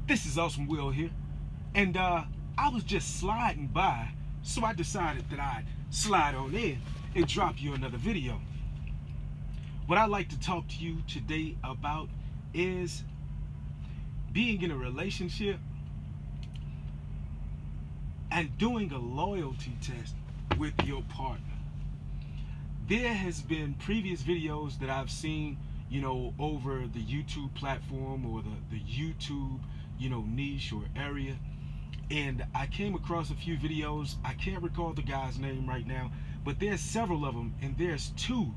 This is AwesomeWill here, and I was just sliding by, so I decided that I'd slide on in and drop you another video. What I'd like to talk to you today about is being in a relationship and doing a loyalty test with your partner. There has been previous videos that I've seen, over the YouTube platform or the YouTube, niche or area. And I came across a few videos. I can't recall the guy's name right now, but there's several of them, and there's two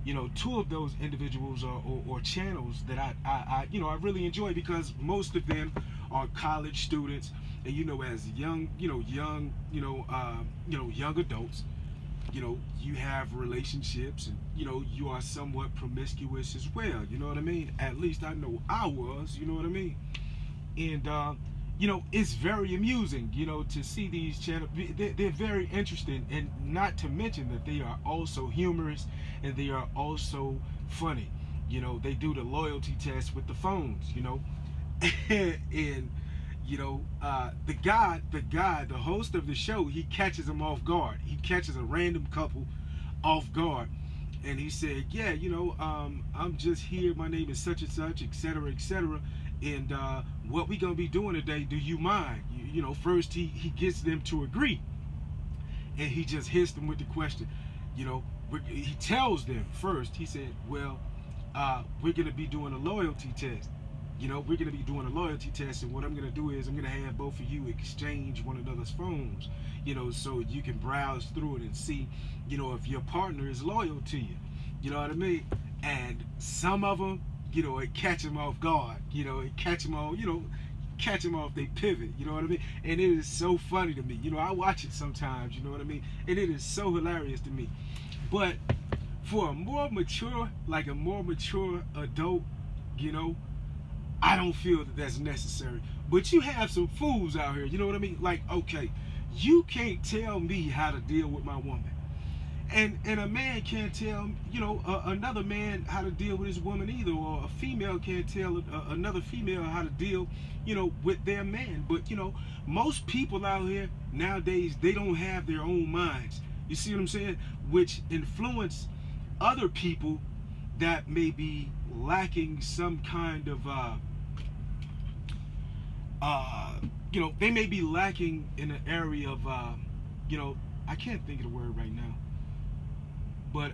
of those individuals or channels that I really enjoy, because most of them are college students, and as young adults, you have relationships, and you are somewhat promiscuous as well. You know what I mean? At least I know I was. You know what I mean? And it's very amusing, to see these channels. They're very interesting, and not to mention that they are also humorous and they are also funny. They do the loyalty test with the phones, and the host of the show, he catches them off guard. He catches a random couple off guard, and he said, yeah, I'm just here, my name is such and such, etc., etc., and what we gonna be doing today, do you mind? First he gets them to agree, and he just hits them with the question. He tells them first, he said, well, we're gonna be doing a loyalty test. We're gonna be doing a loyalty test, and what I'm gonna do is I'm gonna have both of you exchange one another's phones, so you can browse through it and see, if your partner is loyal to you. You know what I mean? And some of them, it catch them off guard. It catch them off, catch them off they pivot. You know what I mean? And it is so funny to me. I watch it sometimes. You know what I mean? And it is so hilarious to me. But for a more mature adult, I don't feel that that's necessary. But you have some fools out here. You know what I mean? Like, okay, you can't tell me how to deal with my woman. And a man can't tell, another man how to deal with his woman either, or a female can't tell another female how to deal, with their man. But, most people out here nowadays, they don't have their own minds. You see what I'm saying? Which influence other people that may be lacking some kind of, they may be lacking in an area of, I can't think of the word right now. But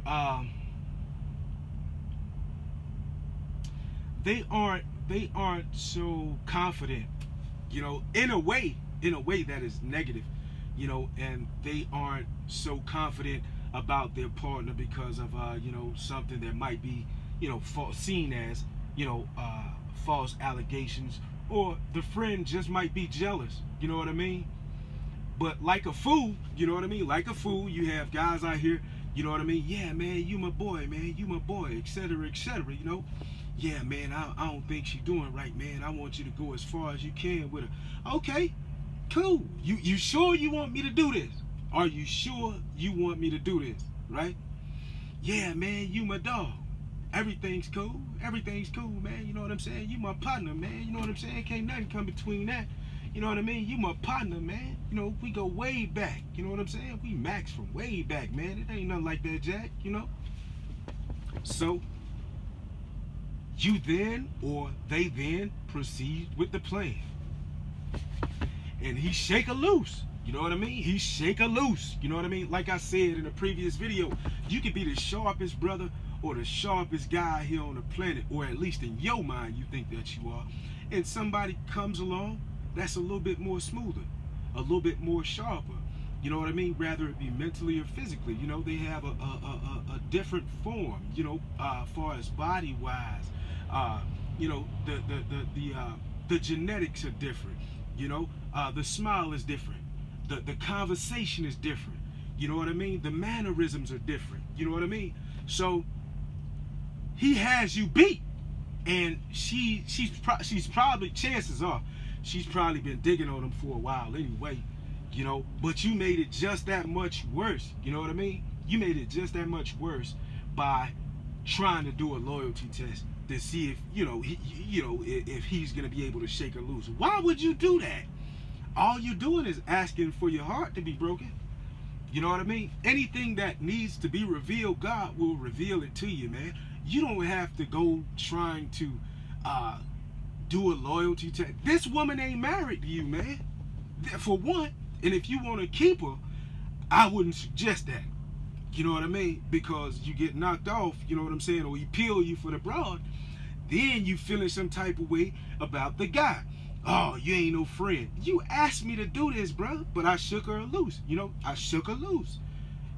they aren't so confident, in a way that is negative, and they aren't so confident about their partner because of something that might be seen as false allegations, or the friend just might be jealous. You know what I mean? But like a fool, like a fool, you have guys out here. You know what I mean? Yeah, man, you my boy, man. You my boy, etc., etc., Yeah, man, I don't think she's doing right, man. I want you to go as far as you can with her. Okay, cool. You sure you want me to do this? Are you sure you want me to do this, right? Yeah, man, you my dog. Everything's cool. Everything's cool, man. You know what I'm saying? You my partner, man. You know what I'm saying? Can't nothing come between that. You know what I mean? You my partner, man. We go way back. You know what I'm saying? We max from way back, man. It ain't nothing like that, Jack, So, you then, or they then, proceed with the plan. And he shake a loose. You know what I mean? He shake a loose. You know what I mean? Like I said in a previous video, you can be the sharpest brother or the sharpest guy here on the planet, or at least in your mind you think that you are. And somebody comes along that's a little bit more smoother, a little bit more sharper, you know what I mean? Rather it be mentally or physically, they have a different form, as far as body wise, the genetics are different, the smile is different, the conversation is different, you know what I mean? The mannerisms are different, you know what I mean? So he has you beat, and she's probably, chances are, she's probably been digging on him for a while anyway, but you made it just that much worse. You know what I mean? You made it just that much worse by trying to do a loyalty test to see if if he's gonna be able to shake her loose. Why would you do that? All you're doing is asking for your heart to be broken. You know what I mean? Anything that needs to be revealed, God will reveal it to you, man. You don't have to go trying to do a loyalty test. This woman ain't married to you, man. For one, and if you want to keep her, I wouldn't suggest that. You know what I mean? Because you get knocked off, you know what I'm saying, or he peel you for the broad, then you feeling some type of way about the guy. Oh, you ain't no friend. You asked me to do this, bro, but I shook her loose. I shook her loose.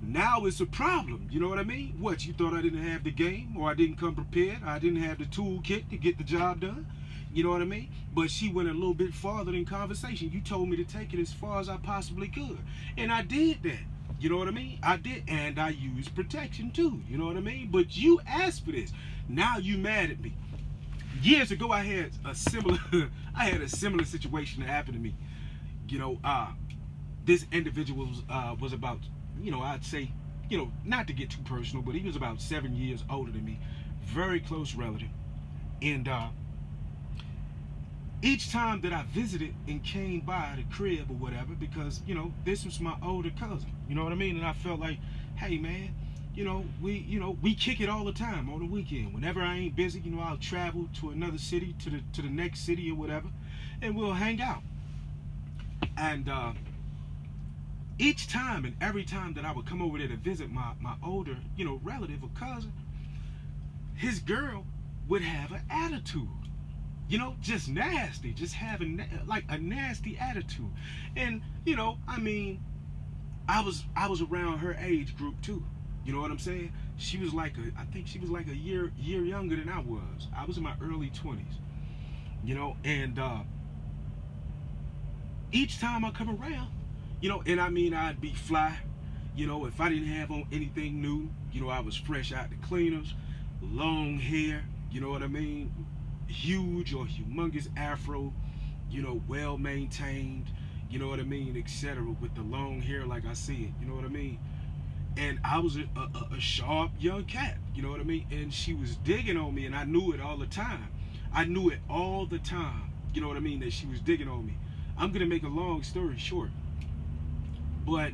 Now it's a problem. You know what I mean? What, you thought I didn't have the game, or I didn't come prepared? I didn't have the toolkit to get the job done? You know what I mean? But she went a little bit farther than conversation. You told me to take it as far as I possibly could. And I did that. You know what I mean? I did, and I used protection too. You know what I mean? But you asked for this. Now you mad at me. Years ago, I had a similar situation that happened to me. This individual was about, I'd say, not to get too personal, but he was about 7 years older than me, very close relative, and each time that I visited and came by the crib or whatever, because this was my older cousin, you know what I mean, and I felt like, hey man, we kick it all the time on the weekend. Whenever I ain't busy, I'll travel to another city, to the next city or whatever, and we'll hang out. And each time and every time that I would come over there to visit my older, relative or cousin, his girl would have an attitude. Just nasty, just having like a nasty attitude. And I was around her age group too. You know what I'm saying? She was like I think she was like a year younger than I was. I was in my early 20s. And each time I come around, and I'd be fly. If I didn't have on anything new, I was fresh out the cleaners, long hair, you know what I mean? Huge or humongous afro, well maintained, you know what I mean, etc. With the long hair, like I said, you know what I mean. And I was a sharp young cat, you know what I mean. And she was digging on me, and I knew it all the time. You know what I mean, that she was digging on me. I'm gonna make a long story short, but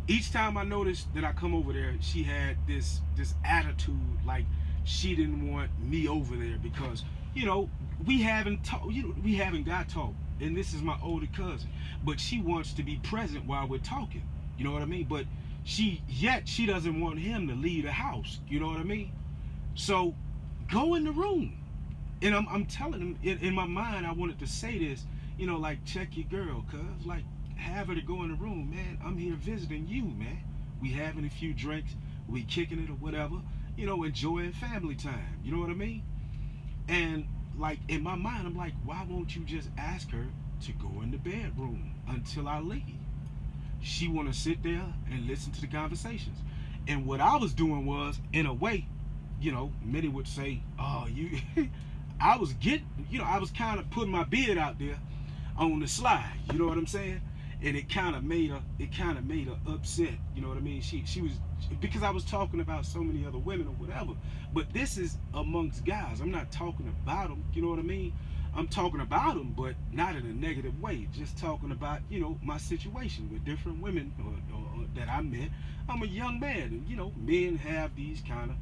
each time I noticed that I come over there, she had this attitude like she didn't want me over there because we haven't got talk, and this is my older cousin, but she wants to be present while we're talking, you know what I mean. But she doesn't want him to leave the house, you know what I mean. So go in the room, and I'm telling him in my mind, I wanted to say this, like, check your girl, cuz, like, have her to go in the room, man. I'm here visiting you, man. We having a few drinks, we kicking it or whatever, enjoying family time, you know what I mean? And like in my mind, I'm like, why won't you just ask her to go in the bedroom until I leave? She want to sit there and listen to the conversations. And what I was doing was, in a way, many would say, oh, you I was kind of putting my beard out there on the slide, you know what I'm saying? And it kind of made her upset, you know what I mean? She was, because I was talking about so many other women or whatever. But this is amongst guys. I'm not talking about them, you know what I mean? I'm talking about them, but not in a negative way. Just talking about, my situation with different women or that I met. I'm a young man, and men have these kind of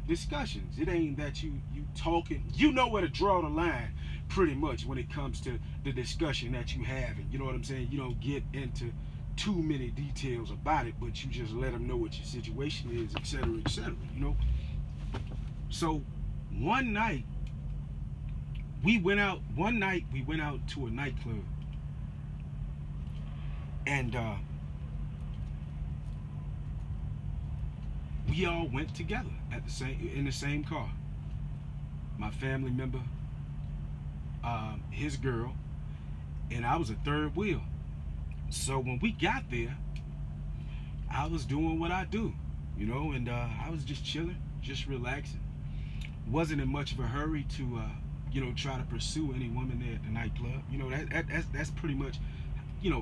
discussions. It ain't that you talking, where to draw the line pretty much when it comes to the discussion that you have, and you know what I'm saying. You don't get into too many details about it, but you just let them know what your situation is, etc., etc. So one night we went out to a nightclub, and we all went together in the same car. My family member, his girl, and I was a third wheel. So when we got there, I was doing what I do, and I was just chilling, just relaxing. Wasn't in much of a hurry to try to pursue any woman there at the nightclub. That's pretty much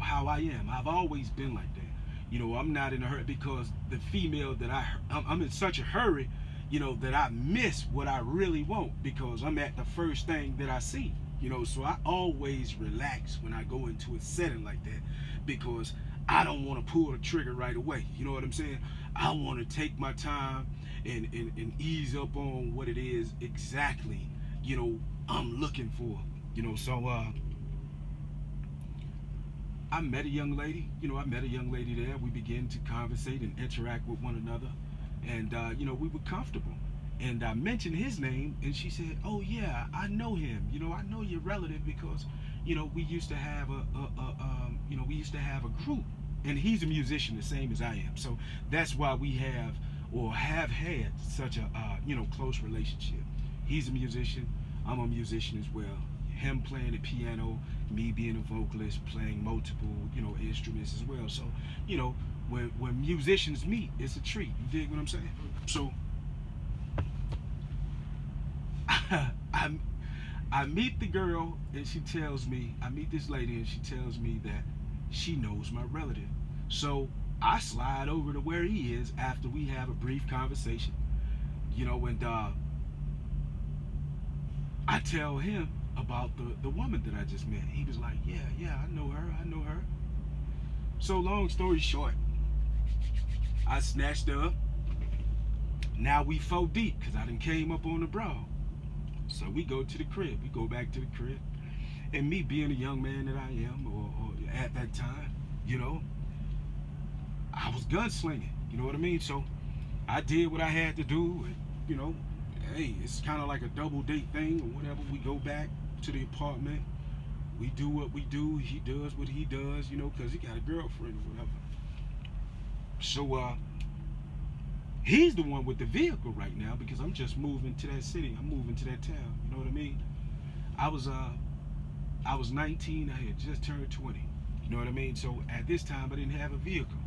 how I am. I've always been like that. I'm not in a hurry, because the female that I'm in such a hurry, you know, that I miss what I really want because I'm at the first thing that I see. You know, so I always relax when I go into a setting like that because I don't want to pull the trigger right away. You know what I'm saying? I want to take my time and ease up on what it is exactly, you know, I'm looking for. You know, so I met a young lady. You know, I met a young lady there. We began to conversate and interact with one another, and you know, we were comfortable. And I mentioned his name, and she said, "Oh yeah, I know him. You know, I know your relative because, you know, we used to have you know, we used to have a group, and he's a musician the same as I am. So that's why we have or have had such a you know, close relationship. He's a musician. I'm a musician as well. Him playing the piano, me being a vocalist, playing multiple, you know, instruments as well. So, you know, when musicians meet, it's a treat. You dig what I'm saying? So I meet the girl and she tells me, I meet this lady and she tells me that she knows my relative. So I slide over to where he is after we have a brief conversation, you know, and I tell him about the woman that I just met. He was like, yeah, I know her. So long story short, I snatched her up. Now we 4 deep because I done came up on the broad. So we go to the crib. We go back to the crib. And me being a young man that I am, or at that time, you know, I was gunslinging. You know what I mean? So I did what I had to do. And, you know, hey, it's kind of like a double date thing or whatever. We go back to the apartment. We do what we do. He does what he does, you know, because he got a girlfriend or whatever. So he's the one with the vehicle right now because I'm just moving to that city. I'm moving to that town. You know what I mean? I was 19. I had just turned 20. You know what I mean? So at this time, I didn't have a vehicle.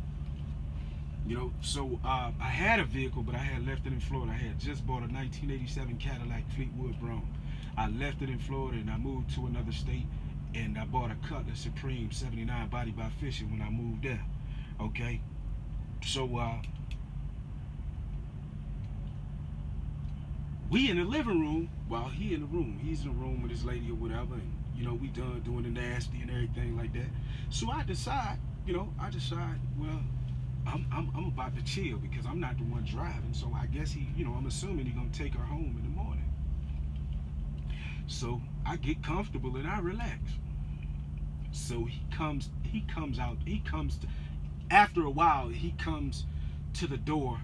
You know, so I had a vehicle, but I had left it in Florida. I had just bought a 1987 Cadillac Fleetwood Brougham. I left it in Florida and I moved to another state, and I bought a Cutlass Supreme 79 Body by Fisher when I moved there. Okay, so we in the living room while he in the room. He's in the room with his lady or whatever, and you know, we done doing the nasty and everything like that. So I decide, well, I'm about to chill because I'm not the one driving. So I guess he, you know, I'm assuming he's gonna take her home in the morning. So I get comfortable and I relax. So he comes after a while, he comes to the door,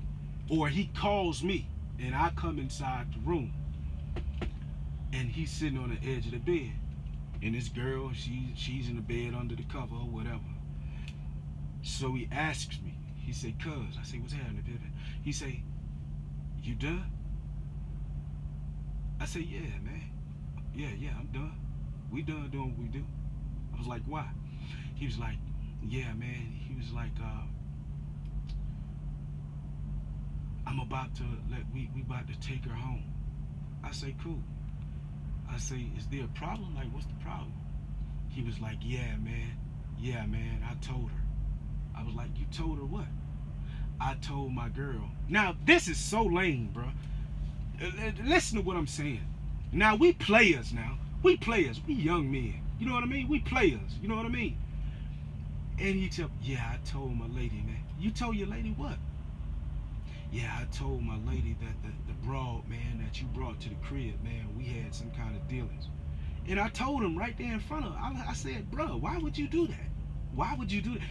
or he calls me, and I come inside the room, and he's sitting on the edge of the bed, and this girl, she's in the bed under the cover or whatever. So he asks me, he said, "Cuz," I say, "What's happening, Pippin?" He say, "You done?" I say, "Yeah, man. Yeah, I'm done. We done doing what we do." I was like, "Why?" He was like, "Yeah, man." He was like, "I'm about to we about to take her home." I say, "Cool." I say, "Is there a problem? Like, what's the problem?" He was like, "Yeah, man, I told her." I was like, "You told her what?" "I told my girl." Now, this is so lame, bro. Listen to what I'm saying. Now, we players now. We players. We young men. You know what I mean? We players. You know what I mean? And he tell, "Yeah, I told my lady, man." "You told your lady what?" "Yeah, I told my lady that the broad, man, that you brought to the crib, man, we had some kind of dealings." And I told him right there in front of her. I said, "Bro, why would you do that? Why would you do that?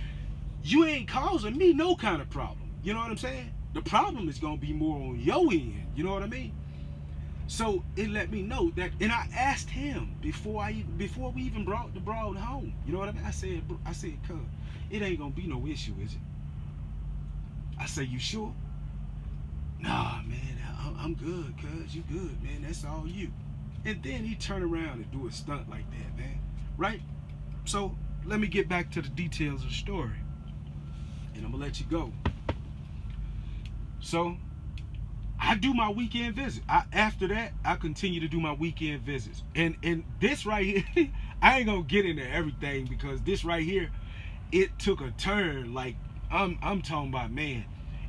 You ain't causing me no kind of problem." You know what I'm saying? The problem is going to be more on your end. You know what I mean? So it let me know that, and I asked him before we even brought the broad home. You know what I mean? I said, "Cuz, it ain't gonna be no issue, is it?" I say, "You sure?" "Nah, man, I'm good, cuz. You good, man. That's all you." And then he turn around and do a stunt like that, man. Right? So let me get back to the details of the story, and I'm gonna let you go. So I do my weekend visit. After that, I continue to do my weekend visits. And this right here, I ain't gonna get into everything because this right here, it took a turn. Like I'm talking about, man.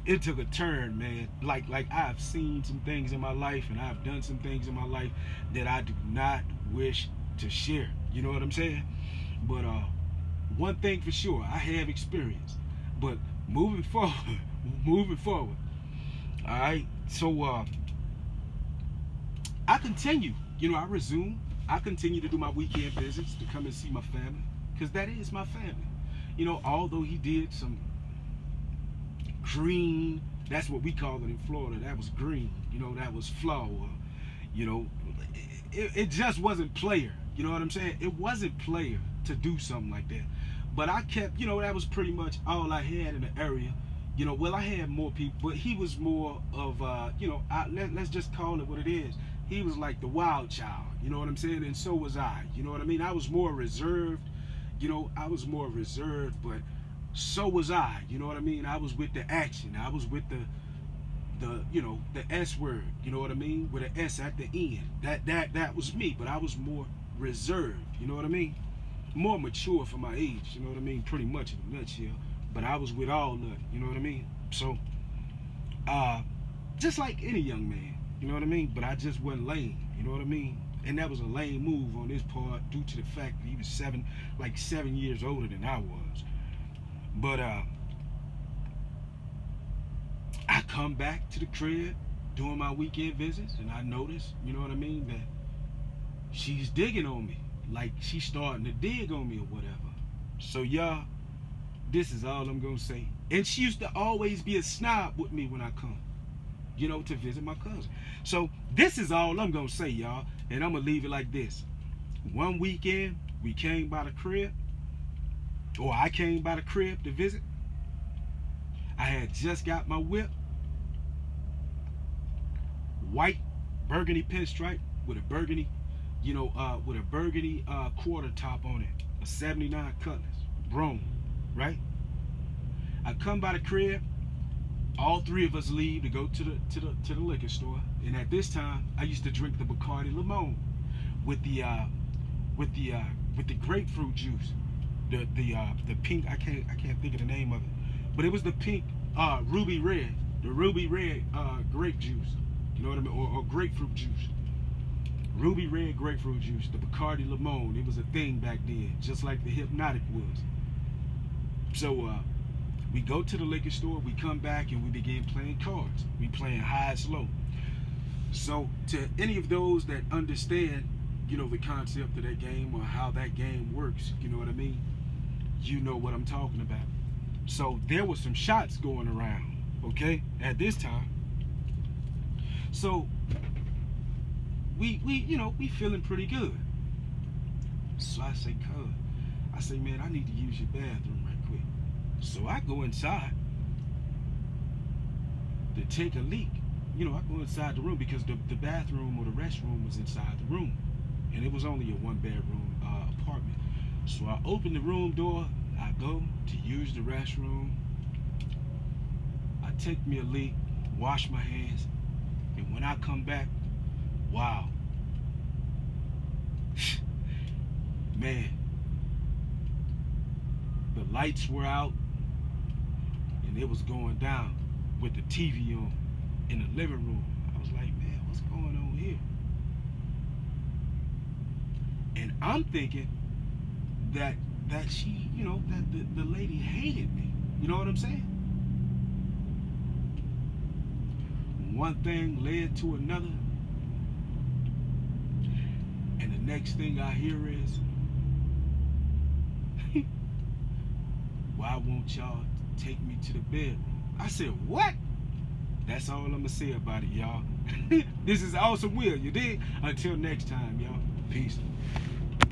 it took a turn, man. Like I've seen some things in my life, and I've done some things in my life that I do not wish to share. You know what I'm saying? But one thing for sure, I have experience. But moving forward, moving forward. All right. So I continue. You know, I resume. I continue to do my weekend visits to come and see my family, because that is my family. You know, although he did some green, that's what we call it in Florida, that was green, you know, that was flour, you know, it just wasn't player, you know what I'm saying? It wasn't player to do something like that. But I kept, you know, that was pretty much all I had in the area. You know, well, I had more people, but he was more of, you know, let's just call it what it is. He was like the wild child, you know what I'm saying? And so was I, you know what I mean? I was more reserved, you know, I was more reserved, but so was I, you know what I mean? I was with the action. I was with the you know, the S word, you know what I mean? With an S at the end. That was me, but I was more reserved, you know what I mean? More mature for my age, you know what I mean? Pretty much in a nutshell. But I was with all of it, you know what I mean? So, just like any young man, you know what I mean? But I just wasn't lame, you know what I mean? And that was a lame move on his part due to the fact that he was 7 years older than I was. But I come back to the crib doing my weekend visits, and I notice, you know what I mean, that she's digging on me. Like she's starting to dig on me or whatever. So y'all, this is all I'm gonna say. And she used to always be a snob with me when I come, you know, to visit my cousin. So this is all I'm gonna say, y'all. And I'm gonna leave it like this. One weekend, we came by the crib, or I came by the crib to visit. I had just got my whip, white burgundy pinstripe with a burgundy, you know, with a burgundy quarter top on it, a 79 Cutlass, Brougham, right? I come by the crib. All three of us leave to go to the liquor store, and at this time, I used to drink the Bacardi Limon with the grapefruit juice, the pink. I can't think of the name of it, but it was the pink ruby red, the ruby red grape juice. You know what I mean? Or grapefruit juice. Ruby red grapefruit juice, the Bacardi Limon. It was a thing back then, just like the Hypnotic was. So we go to the liquor store, we come back, and we begin playing cards. We playing high and slow. So to any of those that understand, you know, the concept of that game or how that game works, you know what I mean? You know what I'm talking about. So there was some shots going around, okay, at this time. So we you know, we feeling pretty good. So I say, man, I need to use your bathroom right quick. So I go inside to take a leak. You know, I go inside the room because the bathroom or the restroom was inside the room. And it was only a 1-bedroom apartment. So I open the room door, I go to use the restroom. I take me a leak, wash my hands, and when I come back, wow. Man, the lights were out and it was going down with the TV on in the living room. I was like, man, what's going on here? And I'm thinking that she, you know, that the lady hated me. You know what I'm saying? One thing led to another. And the next thing I hear is, why won't y'all take me to the bedroom? I said, what? That's all I'm gonna say about it, y'all. This is AwesomeWill, you dig? Until next time, y'all. Peace.